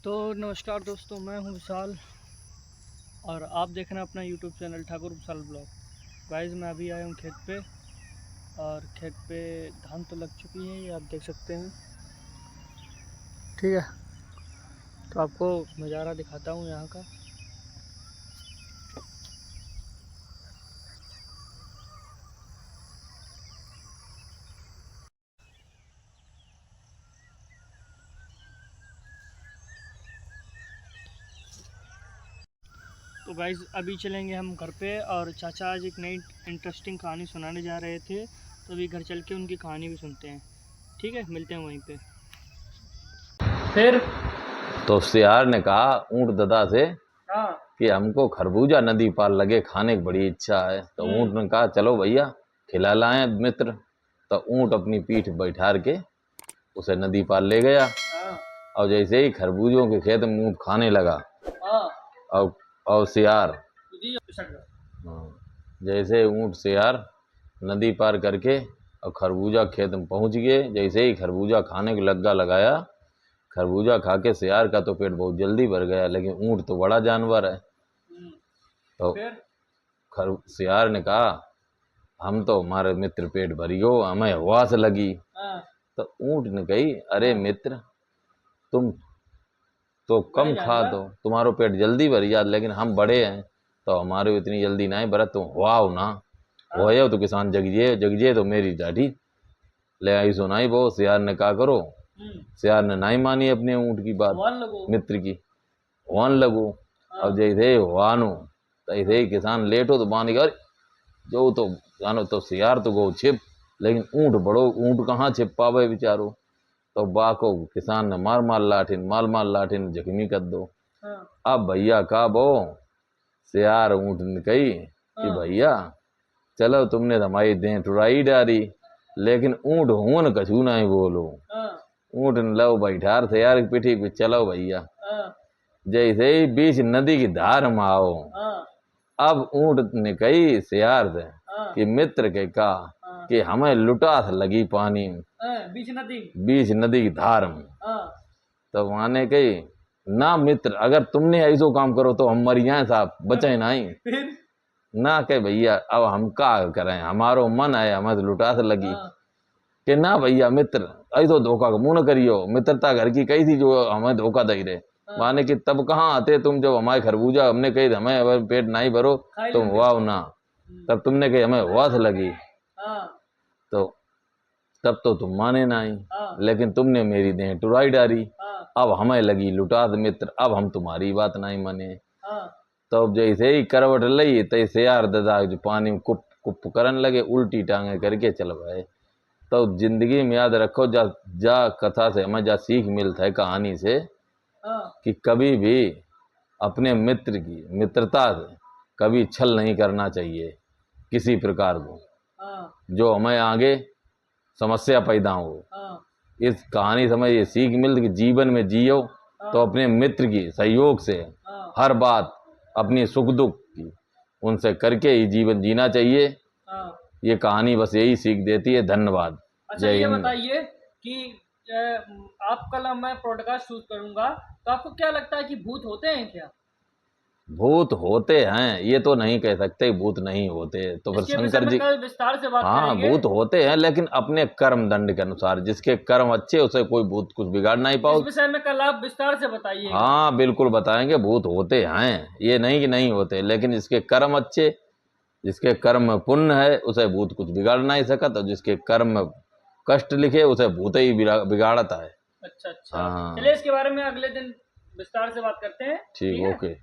तो नमस्कार दोस्तों, मैं हूं विशाल और आप देख रहे हैं अपना यूट्यूब चैनल ठाकुर विशाल ब्लॉग। गाइस, मैं अभी आया हूं खेत पे और खेत पे धान तो लग चुकी है, ये आप देख सकते हैं। ठीक है, तो आपको नज़ारा दिखाता हूं यहाँ का। तो गाइस, अभी चलेंगे हम घर पे और चाचा आज एक नई इंटरेस्टिंग कहानी सुनाने जा रहे थे, तो अभी घर चल के उनकी कहानी भी सुनते हैं। ठीक है, मिलते हैं वहीं पे। फिर तो सियार ने कहा ऊँट दादा से हाँ, कि हमको खरबूजा नदी पार लगे खाने की बड़ी इच्छा है। तो ऊँट ने कहा चलो भैया खिला लाएं मित्र। तो ऊँट अपनी पीठ बैठार के उसे नदी पार ले गया। और जैसे ही खरबूजों के खेत में ऊँट खाने लगा और सियार जैसे ऊँट सियार नदी पार करके और खरबूजा खेत में पहुंच गए। जैसे ही खरबूजा खाने को लग्गा लगाया, खरबूजा खा के सियार का तो पेट बहुत जल्दी भर गया, लेकिन ऊँट तो बड़ा जानवर है। तो सियार ने कहा हम तो हमारे मित्र पेट भरियो, हमें हवास लगी। तो ऊँट ने कही अरे मित्र, तुम तो कम खा दो, तुम्हारो पेट जल्दी भर गया, लेकिन हम बड़े हैं तो हमारे इतनी जल्दी नहीं भरा, तुम वाओ ना हो तो किसान जगजिए तो मेरी जाठी ले आई सुनाई। वो सियार ने कहा करो। सियार ने नहीं मानी अपने ऊँट की बात, मित्र की वान लगो। अब जैसे वानो तैसे ही किसान लेटो तो बानी कर जो तो जानो। तो सियार तो गो छिप, लेकिन ऊँट कहाँ छिप पावे बेचारो। तो बाको किसान ने मार लाठिन जख्मी कर दो। अब भैया का बो सियार ऊँट ने कही कि भैया चलो तुमने हमारी देह टुराई डारी, लेकिन ऊँट हुन कछू नहीं बोलो। ऊँट ने लो बैठार सियार की पीठी पे, चलो भैया। जैसे ही बीच नदी की धार में आओ, अब ऊँट ने कही सियार से कि मित्र के कहा कि हमें लुटास लगी पानी में, बीच नदी की धार में। तो वहां ने कही ना मित्र, अगर तुमने ऐसो काम करो तो हम मर जाए साहब, बचे नहीं। ना कहे भैया अब हम का करें, हमारो मन है, हमें तो लुटास लगी। कि ना भैया मित्र ऐसो धोखा का मुंह न करियो, मित्रता घर की कही थी जो हमें धोखा दे रहे। माने कि तब कहाँ आते तुम, जब हमारे खरबूजा हमने कही हमें अगर पेट नहीं भरो तुम वाओ ना, तब तुमने कही हमें वास लगी। तो तब तो तुम माने नहीं, लेकिन तुमने मेरी देह टुराई डारी, अब हमें लगी लुटास मित्र, अब हम तुम्हारी बात नहीं माने। तो अब जैसे ही करवट लई तैसे यार दादा जो पानी में कुप कुप करन लगे, उल्टी टांगे करके चल गए। तो जिंदगी में याद रखो, जा कथा से हमें जा सीख मिलता है कहानी से कि कभी भी अपने मित्र की मित्रता से कभी छल नहीं करना चाहिए किसी प्रकार को, जो हमें आगे समस्या पैदा हो। इस कहानी से हमें ये सीख मिलती कि जीवन में जियो तो अपने मित्र की सहयोग से हर बात अपनी सुख दुख की उनसे करके ही जीवन जीना चाहिए। ये कहानी बस यही सीख देती है। धन्यवाद। अच्छा, ये बताइए कि आप कल मैं पॉडकास्ट शूट करूंगा, तो आपको क्या लगता है कि भूत होते हैं क्या? भूत होते हैं ये तो नहीं कह सकते भूत नहीं होते, तो फिर शंकर जी कल विस्तार से बात करेंगे। भूत होते हैं, लेकिन अपने कर्म दंड के अनुसार, जिसके कर्म अच्छे उसे कोई भूत कुछ बिगाड़ नहीं पाओ। इस विषय में कल आप विस्तार से बताइए। हाँ बिल्कुल बताएंगे, भूत होते हैं ये नहीं कि नहीं होते, लेकिन जिसके कर्म अच्छे, जिसके कर्म में पुण्य है उसे भूत कुछ बिगाड़ नहीं सकता, और जिसके कर्म में कष्ट लिखे उसे भूत ही बिगाड़ता है। अच्छा, चलिए इसके बारे में अगले दिन विस्तार से बात करते हैं। ठीक, ओके।